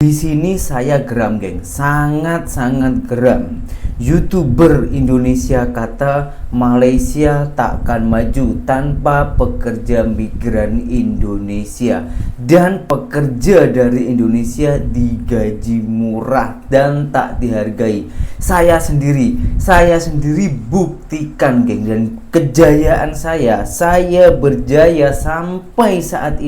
Di sini saya geram, geng. Sangat-sangat geram. YouTuber Indonesia kata Malaysia takkan maju tanpa pekerja migran Indonesia, dan pekerja dari Indonesia digaji murah dan tak dihargai. Saya sendiri buktikan, geng, dan kejayaan saya berjaya sampai saat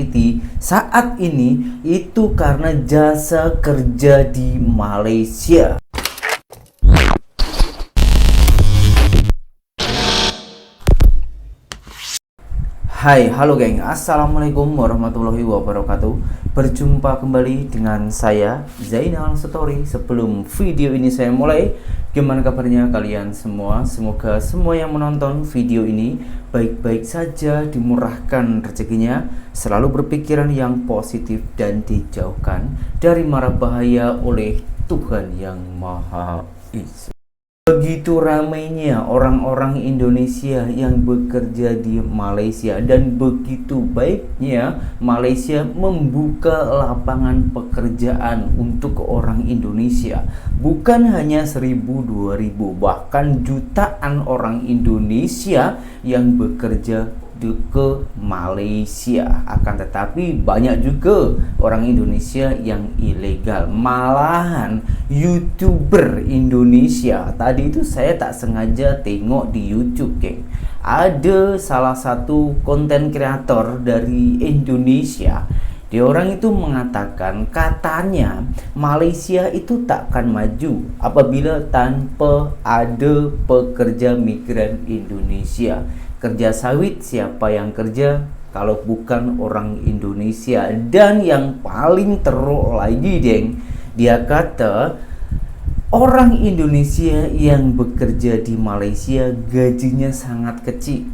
ini itu karena jasa kerja di Malaysia. Hai, halo geng, assalamualaikum warahmatullahi wabarakatuh. Berjumpa kembali dengan saya Zainal Story. Sebelum video ini saya mulai, gimana kabarnya kalian semua? Semoga semua yang menonton video ini baik-baik saja, dimurahkan rezekinya, selalu berpikiran yang positif dan dijauhkan dari mara bahaya oleh Tuhan yang Maha Esa. Begitu ramainya orang-orang Indonesia yang bekerja di Malaysia, dan begitu baiknya Malaysia membuka lapangan pekerjaan untuk orang Indonesia. Bukan hanya 1.000, 2.000, bahkan jutaan orang Indonesia yang bekerja ke Malaysia. Akan tetapi banyak juga orang Indonesia yang ilegal. Malahan YouTuber Indonesia, tadi itu saya tak sengaja tengok di YouTube, geng. Ada salah satu konten kreator dari Indonesia. Dia orang itu mengatakan, katanya Malaysia itu takkan maju apabila tanpa ada pekerja migran Indonesia. Kerja sawit siapa yang kerja kalau bukan orang Indonesia? Dan yang paling teruk lagi, geng, dia kata orang Indonesia yang bekerja di Malaysia gajinya sangat kecil,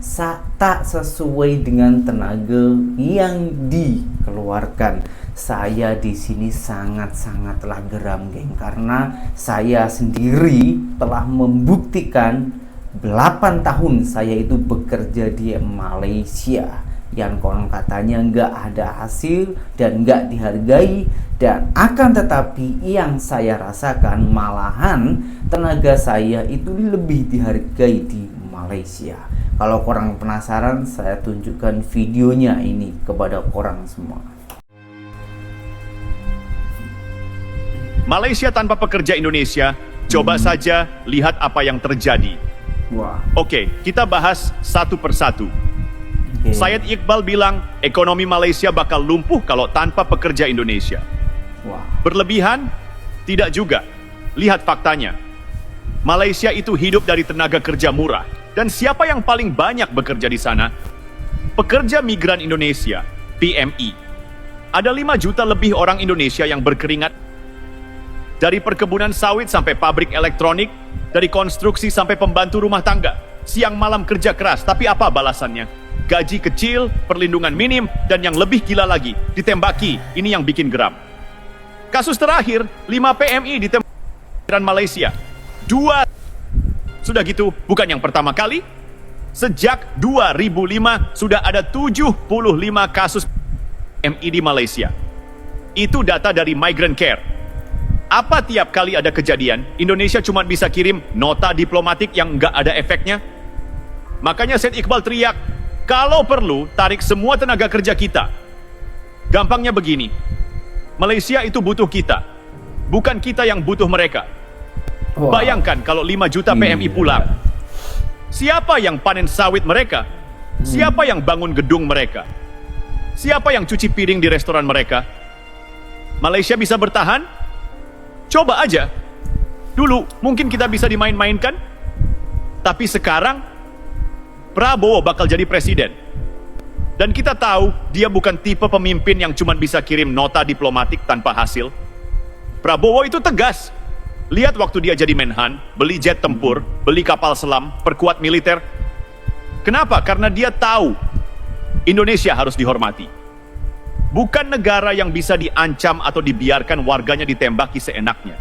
tak sesuai dengan tenaga yang dikeluarkan. Saya di sini sangat-sangatlah geram, geng, karena saya sendiri telah membuktikan 8 tahun saya itu bekerja di Malaysia, yang konon katanya nggak ada hasil dan nggak dihargai, dan akan tetapi yang saya rasakan malahan tenaga saya itu lebih dihargai di Malaysia. Kalau korang penasaran, saya tunjukkan videonya ini kepada korang semua. Malaysia tanpa pekerja Indonesia, coba saja lihat apa yang terjadi. Wah. Oke, kita bahas satu persatu. Syed Iqbal bilang ekonomi Malaysia bakal lumpuh kalau tanpa pekerja Indonesia. Wah. Berlebihan? Tidak juga. Lihat faktanya. Malaysia itu hidup dari tenaga kerja murah. Dan siapa yang paling banyak bekerja di sana? Pekerja migran Indonesia, PMI. Ada 5 juta lebih orang Indonesia yang berkeringat. Dari perkebunan sawit sampai pabrik elektronik, dari konstruksi sampai pembantu rumah tangga, siang malam kerja keras, tapi apa balasannya? Gaji kecil, perlindungan minim, dan yang lebih gila lagi, ditembaki. Ini yang bikin geram. Kasus terakhir, 5 PMI ditembaki Malaysia. 2. Sudah gitu, bukan yang pertama kali. Sejak 2005, sudah ada 75 kasus PMI di Malaysia. Itu data dari Migrant Care. Apa tiap kali ada kejadian, Indonesia cuma bisa kirim nota diplomatik yang nggak ada efeknya? Makanya Syed Iqbal teriak, kalau perlu tarik semua tenaga kerja kita. Gampangnya begini, Malaysia itu butuh kita, bukan kita yang butuh mereka. Wow. Bayangkan kalau 5 juta PMI pulang. Siapa yang panen sawit mereka? Siapa yang bangun gedung mereka? Siapa yang cuci piring di restoran mereka? Malaysia bisa bertahan? Coba aja. Dulu mungkin kita bisa dimain-mainkan, tapi sekarang Prabowo bakal jadi presiden. Dan kita tahu dia bukan tipe pemimpin yang cuma bisa kirim nota diplomatik tanpa hasil. Prabowo itu tegas. Lihat waktu dia jadi Menhan, beli jet tempur, beli kapal selam, perkuat militer. Kenapa? Karena dia tahu Indonesia harus dihormati. Bukan negara yang bisa diancam atau dibiarkan warganya ditembaki seenaknya.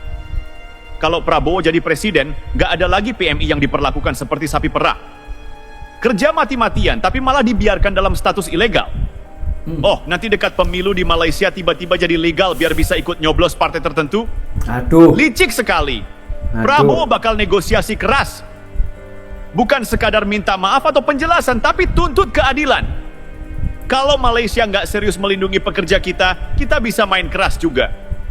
Kalau Prabowo jadi presiden, nggak ada lagi PMI yang diperlakukan seperti sapi perah. Kerja mati-matian, tapi malah dibiarkan dalam status ilegal. Oh, nanti dekat pemilu di Malaysia tiba-tiba jadi legal biar bisa ikut nyoblos partai tertentu? Aduh. Licik sekali. Aduh. Prabowo bakal negosiasi keras. Bukan sekadar minta maaf atau penjelasan, tapi tuntut keadilan. Kalau Malaysia nggak serius melindungi pekerja kita, kita bisa main keras juga.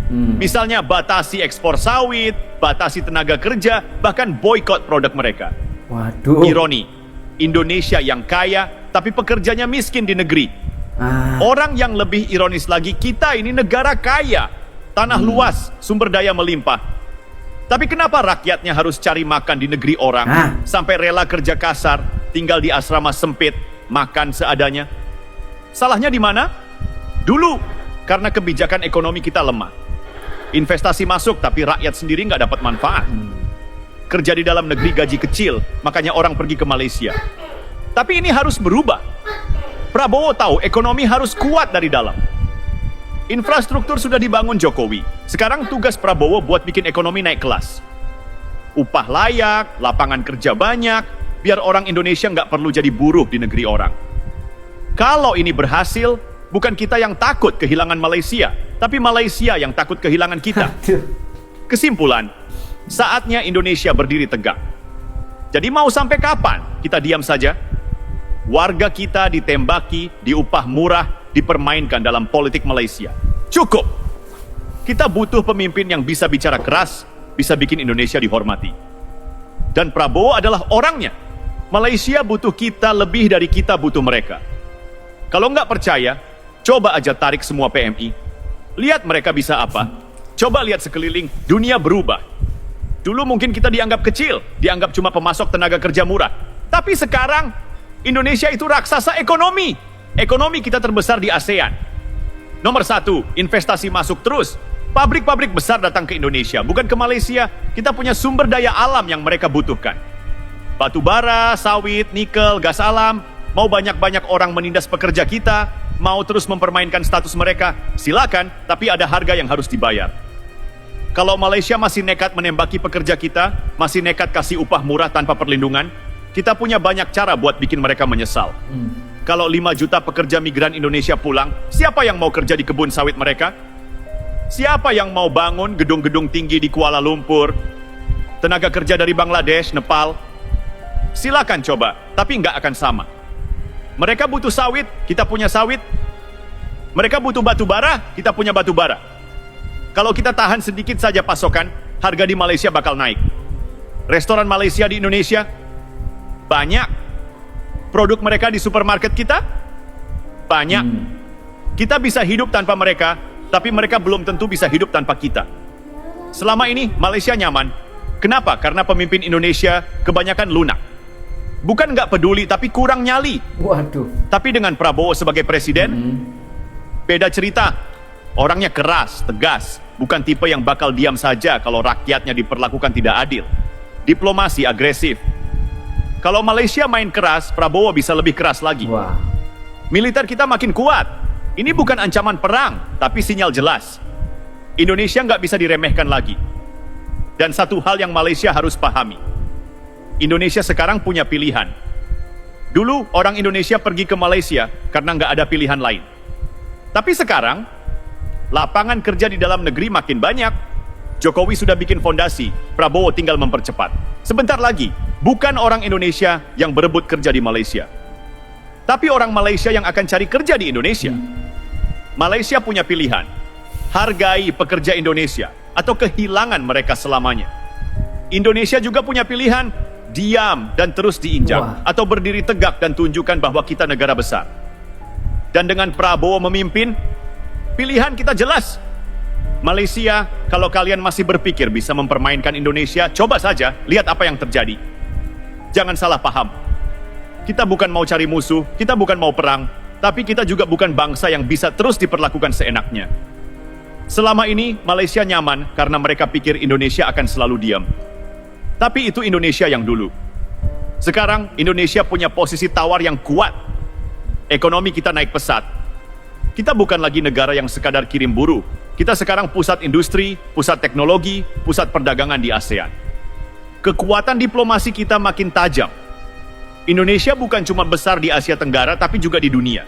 Misalnya batasi ekspor sawit, batasi tenaga kerja, bahkan boykot produk mereka. Waduh. Ironi, Indonesia yang kaya, tapi pekerjanya miskin di negeri. Orang yang lebih ironis lagi, kita ini negara kaya, tanah luas, sumber daya melimpah. Tapi kenapa rakyatnya harus cari makan di negeri orang, sampai rela kerja kasar, tinggal di asrama sempit, makan seadanya? Salahnya di mana? Dulu, karena kebijakan ekonomi kita lemah. Investasi masuk, tapi rakyat sendiri nggak dapat manfaat. Kerja di dalam negeri gaji kecil, makanya orang pergi ke Malaysia. Tapi ini harus berubah. Prabowo tahu ekonomi harus kuat dari dalam. Infrastruktur sudah dibangun Jokowi. Sekarang tugas Prabowo buat bikin ekonomi naik kelas. Upah layak, lapangan kerja banyak, biar orang Indonesia nggak perlu jadi buruh di negeri orang. Kalau ini berhasil, bukan kita yang takut kehilangan Malaysia, tapi Malaysia yang takut kehilangan kita. Kesimpulan, saatnya Indonesia berdiri tegak. Jadi mau sampai kapan kita diam saja? Warga kita ditembaki, diupah murah, dipermainkan dalam politik Malaysia. Cukup! Kita butuh pemimpin yang bisa bicara keras, bisa bikin Indonesia dihormati. Dan Prabowo adalah orangnya. Malaysia butuh kita lebih dari kita butuh mereka. Kalau nggak percaya, coba aja tarik semua PMI. Lihat mereka bisa apa. Coba lihat sekeliling, dunia berubah. Dulu mungkin kita dianggap kecil, dianggap cuma pemasok tenaga kerja murah. Tapi sekarang, Indonesia itu raksasa ekonomi. Ekonomi kita terbesar di ASEAN. Nomor 1, investasi masuk terus. Pabrik-pabrik besar datang ke Indonesia, bukan ke Malaysia. Kita punya sumber daya alam yang mereka butuhkan. Batu bara, sawit, nikel, gas alam. Mau banyak-banyak orang menindas pekerja kita, mau terus mempermainkan status mereka, silakan, tapi ada harga yang harus dibayar. Kalau Malaysia masih nekat menembaki pekerja kita, masih nekat kasih upah murah tanpa perlindungan, kita punya banyak cara buat bikin mereka menyesal. Kalau 5 juta pekerja migran Indonesia pulang, siapa yang mau kerja di kebun sawit mereka? Siapa yang mau bangun gedung-gedung tinggi di Kuala Lumpur? Tenaga kerja dari Bangladesh, Nepal? Silakan coba, tapi nggak akan sama. Mereka butuh sawit, kita punya sawit. Mereka butuh batu bara, kita punya batu bara. Kalau kita tahan sedikit saja pasokan, harga di Malaysia bakal naik. Restoran Malaysia di Indonesia banyak. Produk mereka di supermarket kita banyak. Kita bisa hidup tanpa mereka, tapi mereka belum tentu bisa hidup tanpa kita. Selama ini Malaysia nyaman. Kenapa? Karena pemimpin Indonesia kebanyakan lunak. Bukan nggak peduli, tapi kurang nyali. Waduh. Tapi dengan Prabowo sebagai presiden, beda cerita. Orangnya keras, tegas, bukan tipe yang bakal diam saja kalau rakyatnya diperlakukan tidak adil. Diplomasi agresif. Kalau Malaysia main keras, Prabowo bisa lebih keras lagi. Wah. Militer kita makin kuat. Ini bukan ancaman perang, tapi sinyal jelas. Indonesia nggak bisa diremehkan lagi. Dan satu hal yang Malaysia harus pahami. Indonesia sekarang punya pilihan. Dulu orang Indonesia pergi ke Malaysia karena nggak ada pilihan lain. Tapi sekarang, lapangan kerja di dalam negeri makin banyak. Jokowi sudah bikin fondasi, Prabowo tinggal mempercepat. Sebentar lagi, bukan orang Indonesia yang berebut kerja di Malaysia, tapi orang Malaysia yang akan cari kerja di Indonesia. Malaysia punya pilihan, hargai pekerja Indonesia atau kehilangan mereka selamanya. Indonesia juga punya pilihan, diam dan terus diinjak, atau berdiri tegak dan tunjukkan bahwa kita negara besar. Dan dengan Prabowo memimpin, pilihan kita jelas. Malaysia, kalau kalian masih berpikir bisa mempermainkan Indonesia, coba saja lihat apa yang terjadi. Jangan salah paham. Kita bukan mau cari musuh, kita bukan mau perang, tapi kita juga bukan bangsa yang bisa terus diperlakukan seenaknya. Selama ini, Malaysia nyaman karena mereka pikir Indonesia akan selalu diam. Tapi itu Indonesia yang dulu. Sekarang, Indonesia punya posisi tawar yang kuat. Ekonomi kita naik pesat. Kita bukan lagi negara yang sekadar kirim buruh. Kita sekarang pusat industri, pusat teknologi, pusat perdagangan di ASEAN. Kekuatan diplomasi kita makin tajam. Indonesia bukan cuma besar di Asia Tenggara, tapi juga di dunia.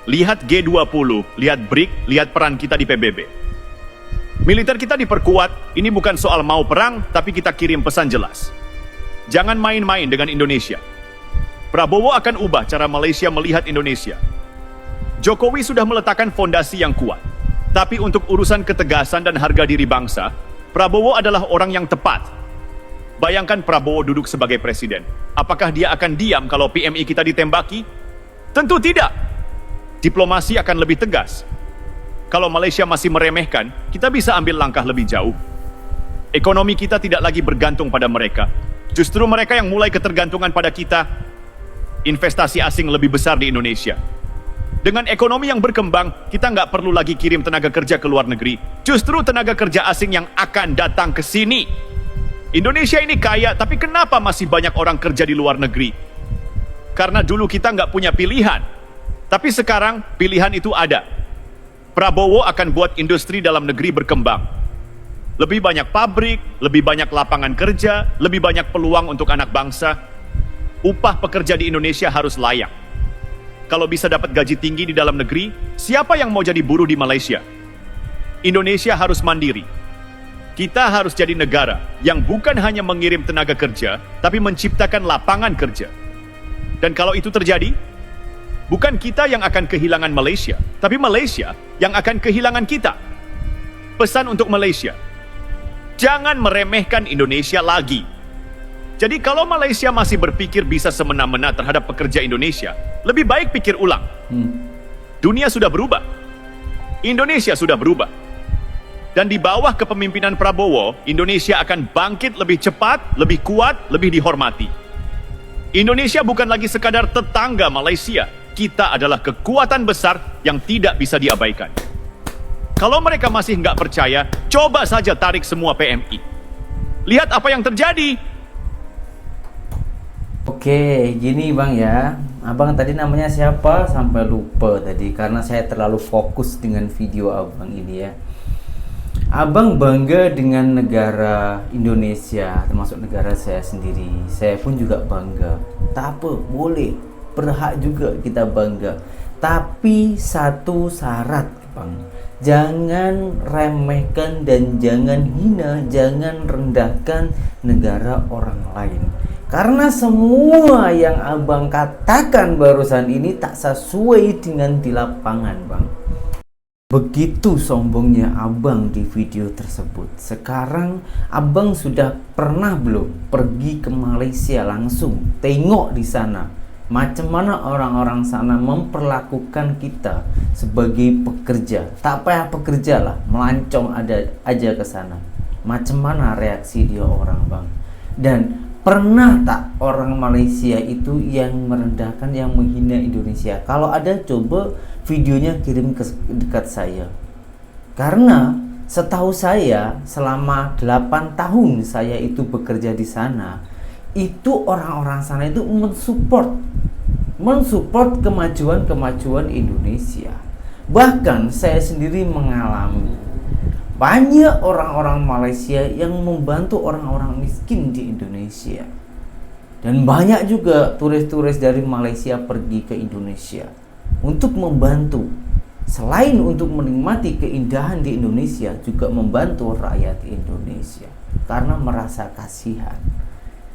Lihat G20, lihat BRIC, lihat peran kita di PBB. Militer kita diperkuat, ini bukan soal mau perang, tapi kita kirim pesan jelas. Jangan main-main dengan Indonesia. Prabowo akan ubah cara Malaysia melihat Indonesia. Jokowi sudah meletakkan fondasi yang kuat. Tapi untuk urusan ketegasan dan harga diri bangsa, Prabowo adalah orang yang tepat. Bayangkan Prabowo duduk sebagai presiden. Apakah dia akan diam kalau PMI kita ditembaki? Tentu tidak. Diplomasi akan lebih tegas. Kalau Malaysia masih meremehkan, kita bisa ambil langkah lebih jauh. Ekonomi kita tidak lagi bergantung pada mereka. Justru mereka yang mulai ketergantungan pada kita. Investasi asing lebih besar di Indonesia. Dengan ekonomi yang berkembang, kita nggak perlu lagi kirim tenaga kerja ke luar negeri. Justru tenaga kerja asing yang akan datang ke sini. Indonesia ini kaya, tapi kenapa masih banyak orang kerja di luar negeri? Karena dulu kita nggak punya pilihan. Tapi sekarang pilihan itu ada. Prabowo akan buat industri dalam negeri berkembang. Lebih banyak pabrik, lebih banyak lapangan kerja, lebih banyak peluang untuk anak bangsa. Upah pekerja di Indonesia harus layak. Kalau bisa dapat gaji tinggi di dalam negeri, siapa yang mau jadi buruh di Malaysia? Indonesia harus mandiri. Kita harus jadi negara yang bukan hanya mengirim tenaga kerja, tapi menciptakan lapangan kerja. Dan kalau itu terjadi, bukan kita yang akan kehilangan Malaysia, tapi Malaysia yang akan kehilangan kita. Pesan untuk Malaysia, jangan meremehkan Indonesia lagi. Jadi kalau Malaysia masih berpikir bisa semena-mena terhadap pekerja Indonesia, lebih baik pikir ulang. Dunia sudah berubah. Indonesia sudah berubah. Dan di bawah kepemimpinan Prabowo, Indonesia akan bangkit lebih cepat, lebih kuat, lebih dihormati. Indonesia bukan lagi sekadar tetangga Malaysia. Kita adalah kekuatan besar yang tidak bisa diabaikan. Kalau mereka masih nggak percaya, coba saja tarik semua PMI. Lihat apa yang terjadi. Oke, gini Bang ya. Abang tadi namanya siapa? Sampai lupa tadi karena saya terlalu fokus dengan video Abang ini ya. Abang bangga dengan negara Indonesia, termasuk negara saya sendiri. Saya pun juga bangga. Tak apa, boleh. Berhak juga kita bangga. Tapi satu syarat, Bang. Jangan remehkan dan jangan hina, jangan rendahkan negara orang lain. Karena semua yang Abang katakan barusan ini tak sesuai dengan di lapangan, Bang. Begitu sombongnya Abang di video tersebut. Sekarang Abang sudah pernah belum pergi ke Malaysia langsung? Tengok di sana macam mana orang-orang sana memperlakukan kita sebagai pekerja. Tak payah pekerja lah, melancong aja ke sana. Macam mana reaksi dia orang, Bang? Dan pernah tak orang Malaysia itu yang merendahkan, yang menghina Indonesia? Kalau ada, coba videonya kirim ke dekat saya. Karena setahu saya selama 8 tahun saya itu bekerja di sana, itu orang-orang sana itu mensupport kemajuan Indonesia. Bahkan saya sendiri mengalami banyak orang-orang Malaysia yang membantu orang-orang miskin di Indonesia. Dan banyak juga turis-turis dari Malaysia pergi ke Indonesia untuk membantu. Selain untuk menikmati keindahan di Indonesia, juga membantu rakyat Indonesia karena merasa kasihan.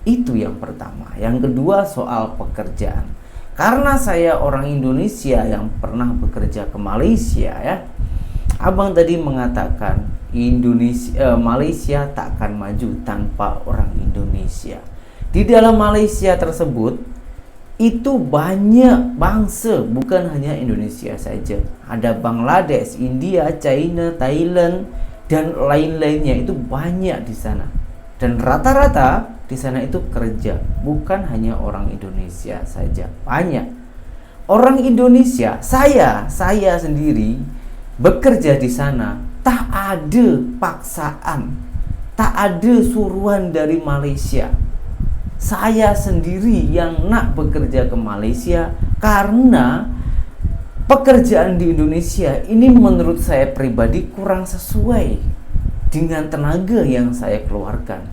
Itu yang pertama. Yang kedua, soal pekerjaan. Karena saya orang Indonesia yang pernah bekerja ke Malaysia ya. Abang tadi mengatakan Malaysia tak akan maju tanpa orang Indonesia. Di dalam Malaysia tersebut itu banyak bangsa, bukan hanya Indonesia saja. Ada Bangladesh, India, China, Thailand dan lain-lainnya, itu banyak di sana. Dan rata-rata di sana itu kerja, bukan hanya orang Indonesia saja. Banyak orang Indonesia, saya sendiri bekerja di sana, tak ada paksaan, tak ada suruhan dari Malaysia. Saya sendiri yang nak bekerja ke Malaysia karena pekerjaan di Indonesia ini menurut saya pribadi kurang sesuai dengan tenaga yang saya keluarkan.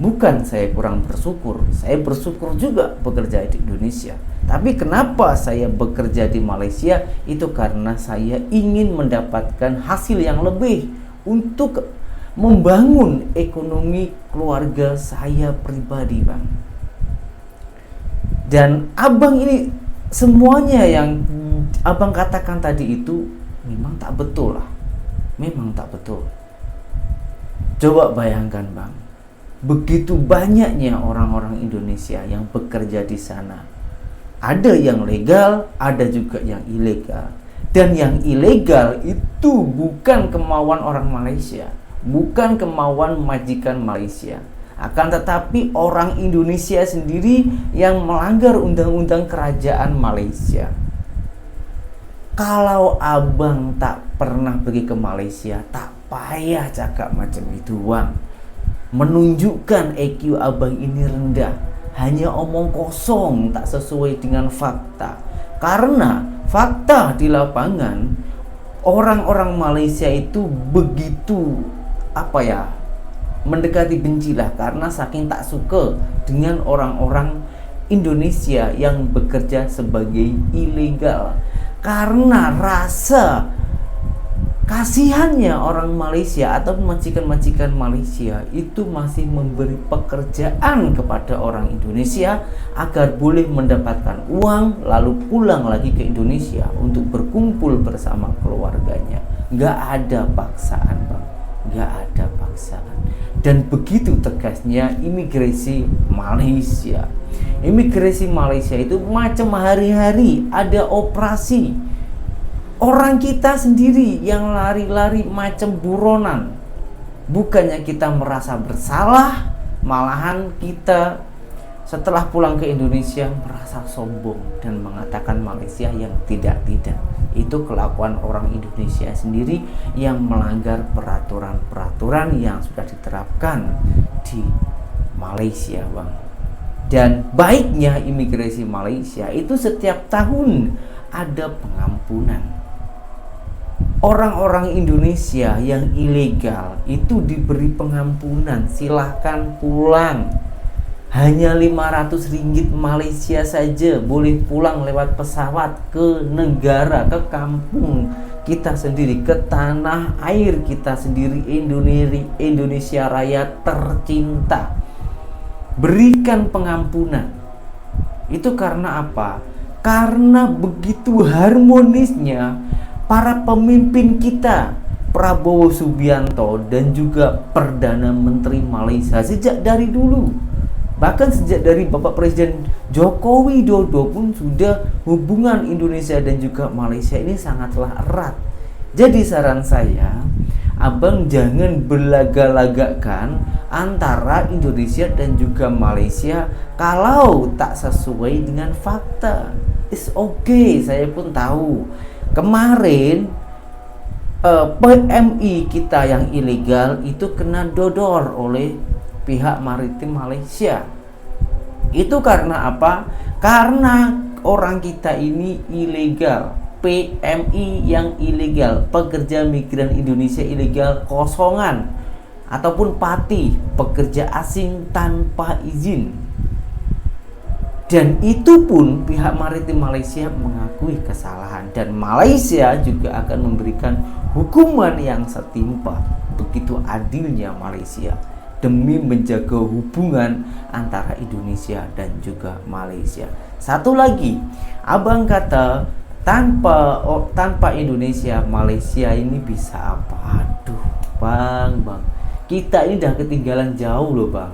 Bukan saya kurang bersyukur, saya bersyukur juga bekerja di Indonesia. Tapi kenapa saya bekerja di Malaysia? Itu karena saya ingin mendapatkan hasil yang lebih untuk membangun ekonomi keluarga saya pribadi, Bang. Dan abang ini, semuanya yang abang katakan tadi itu memang tak betul lah. Memang tak betul. Coba bayangkan, Bang, begitu banyaknya orang-orang Indonesia yang bekerja di sana. Ada yang legal, ada juga yang ilegal. Dan yang ilegal itu bukan kemauan orang Malaysia, bukan kemauan majikan Malaysia. Akan tetapi orang Indonesia sendiri yang melanggar undang-undang kerajaan Malaysia. Kalau abang tak pernah pergi ke Malaysia, tak payah cakap macam itu, Bang. Menunjukkan EQ abang ini rendah, hanya omong kosong, tak sesuai dengan fakta. Karena fakta di lapangan, orang-orang Malaysia itu begitu mendekati bencilah, karena saking tak suka dengan orang-orang Indonesia yang bekerja sebagai ilegal. Karena rasa kasihannya orang Malaysia atau majikan-majikan Malaysia itu masih memberi pekerjaan kepada orang Indonesia agar boleh mendapatkan uang lalu pulang lagi ke Indonesia untuk berkumpul bersama keluarganya. Nggak ada paksaan, Bang. Nggak ada paksaan. Dan begitu tegasnya imigrasi Malaysia. Imigrasi Malaysia itu macam hari-hari ada operasi. Orang kita sendiri yang lari-lari macam buronan. Bukannya kita merasa bersalah, malahan kita setelah pulang ke Indonesia merasa sombong dan mengatakan Malaysia yang tidak-tidak. Itu kelakuan orang Indonesia sendiri yang melanggar peraturan-peraturan yang sudah diterapkan di Malaysia, Bang. Dan baiknya imigrasi Malaysia itu setiap tahun ada pengampunan. Orang-orang Indonesia yang ilegal itu diberi pengampunan, silahkan pulang. Hanya 500 ringgit Malaysia saja boleh pulang lewat pesawat ke negara, ke kampung kita sendiri, ke tanah air kita sendiri, Indonesia Raya tercinta. Berikan pengampunan. Itu karena apa? Karena begitu harmonisnya para pemimpin kita, Prabowo Subianto dan juga Perdana Menteri Malaysia sejak dari dulu. Bahkan sejak dari Bapak Presiden Joko Widodo pun sudah hubungan Indonesia dan juga Malaysia ini sangatlah erat. Jadi saran saya, abang jangan berlagak-lagakkan antara Indonesia dan juga Malaysia kalau tak sesuai dengan fakta. It's okay, saya pun tahu. Kemarin PMI kita yang ilegal itu kena dodor oleh pihak maritim Malaysia. Itu karena apa? Karena orang kita ini ilegal. PMI yang ilegal, pekerja migran Indonesia ilegal kosongan ataupun pati, pekerja asing tanpa izin. Dan itu pun pihak maritim Malaysia mengakui kesalahan, dan Malaysia juga akan memberikan hukuman yang setimpal. Begitu adilnya Malaysia demi menjaga hubungan antara Indonesia dan juga Malaysia. Satu lagi, abang kata tanpa Indonesia, Malaysia ini bisa apa? Aduh, bang, kita ini udah ketinggalan jauh loh, Bang.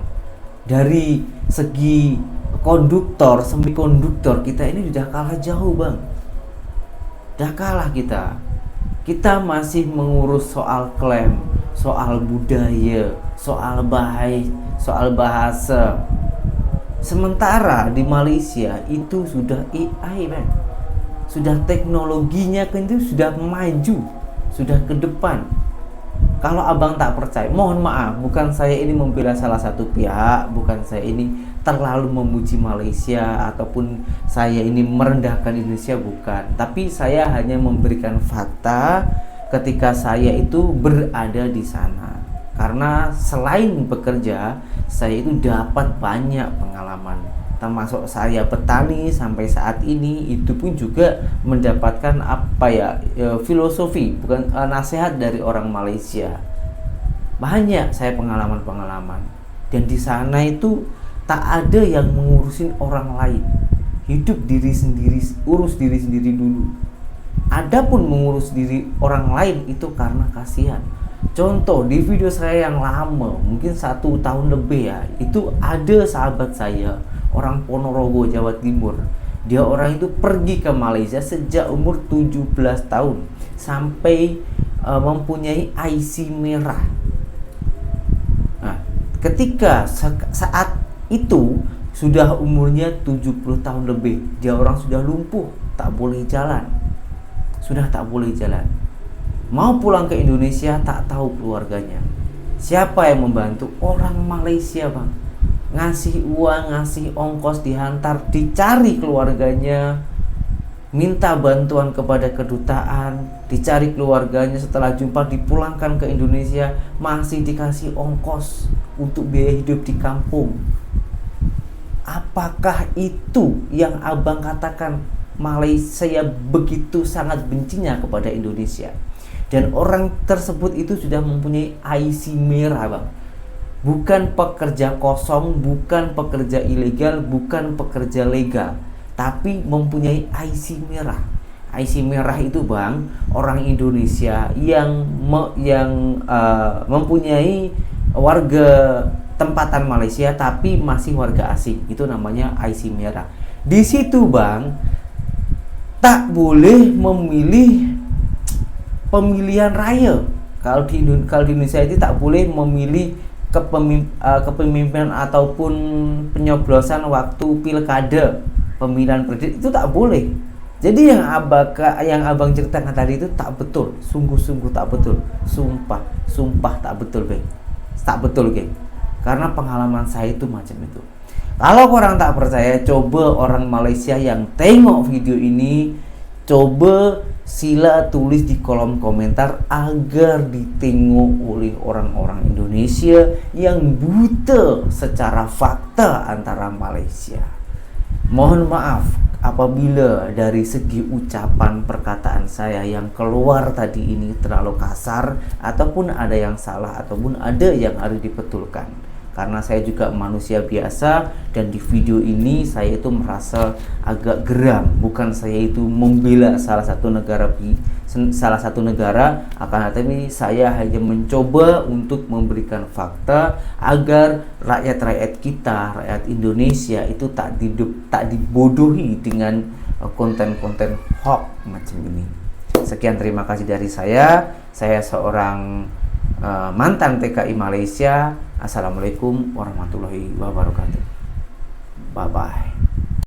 Dari segi konduktor, semikonduktor kita ini udah kalah jauh, Bang. Udah kalah kita. Kita masih mengurus soal klaim, soal budaya, soal bahasa. Sementara di Malaysia itu sudah AI, Bang. Sudah teknologinya kan itu sudah maju, sudah ke depan. Kalau abang tak percaya, mohon maaf, bukan saya ini membela salah satu pihak, bukan saya ini terlalu memuji Malaysia ataupun saya ini merendahkan Indonesia, bukan. Tapi saya hanya memberikan fakta ketika saya itu berada di sana. Karena selain bekerja, saya itu dapat banyak pengalaman, termasuk saya petani sampai saat ini itu pun juga mendapatkan filosofi, bukan nasihat dari orang Malaysia. Banyak saya pengalaman-pengalaman, dan di sana itu tak ada yang mengurusin orang lain. Hidup diri sendiri, urus diri sendiri dulu. Adapun mengurus diri orang lain itu karena kasihan. Contoh di video saya yang lama, mungkin 1 tahun lebih ya, itu ada sahabat saya, orang Ponorogo, Jawa Timur. Dia orang itu pergi ke Malaysia sejak umur 17 tahun sampai mempunyai IC merah. Nah, ketika saat itu sudah umurnya 70 tahun lebih, dia orang sudah lumpuh, tak boleh jalan. Sudah tak boleh jalan. Mau pulang ke Indonesia tak tahu keluarganya. Siapa yang membantu? Orang Malaysia, Bang. Ngasih uang, ngasih ongkos, dihantar, dicari keluarganya, minta bantuan kepada kedutaan, dicari keluarganya, setelah jumpa dipulangkan ke Indonesia, masih dikasih ongkos untuk biaya hidup di kampung. Apakah itu yang Abang katakan Malaysia begitu sangat bencinya kepada Indonesia? Dan orang tersebut itu sudah mempunyai IC merah, Bang. Bukan pekerja kosong, bukan pekerja ilegal, bukan pekerja legal, tapi mempunyai IC merah. IC merah itu, Bang, orang Indonesia yang mempunyai warga tempatan Malaysia tapi masih warga asing. Itu namanya IC merah. Di situ, Bang, tak boleh memilih pemilihan raya. Kalau di Indonesia itu tak boleh memilih kepemimpinan ataupun penyoblosan waktu pilkada, pemilihan presiden, itu tak boleh. Jadi yang abang ceritakan tadi itu tak betul, sungguh-sungguh tak betul, sumpah tak betul, Bang. Tak betul, geng. Karena pengalaman saya itu macam itu. Kalau orang tak percaya, coba orang Malaysia yang tengok video ini, coba sila tulis di kolom komentar agar ditengok oleh orang-orang Indonesia yang buta secara fakta antara Malaysia. Mohon maaf apabila dari segi ucapan perkataan saya yang keluar tadi ini terlalu kasar, ataupun ada yang salah, ataupun ada yang harus dibetulkan. Karena saya juga manusia biasa, dan di video ini saya itu merasa agak geram. Bukan saya itu membela salah satu negara, akan tetapi saya hanya mencoba untuk memberikan fakta agar rakyat kita, rakyat Indonesia itu tak dibodohi dengan konten-konten hoax macam ini. Sekian, terima kasih dari saya. Saya seorang mantan TKI Malaysia. Assalamualaikum warahmatullahi wabarakatuh. Bye bye.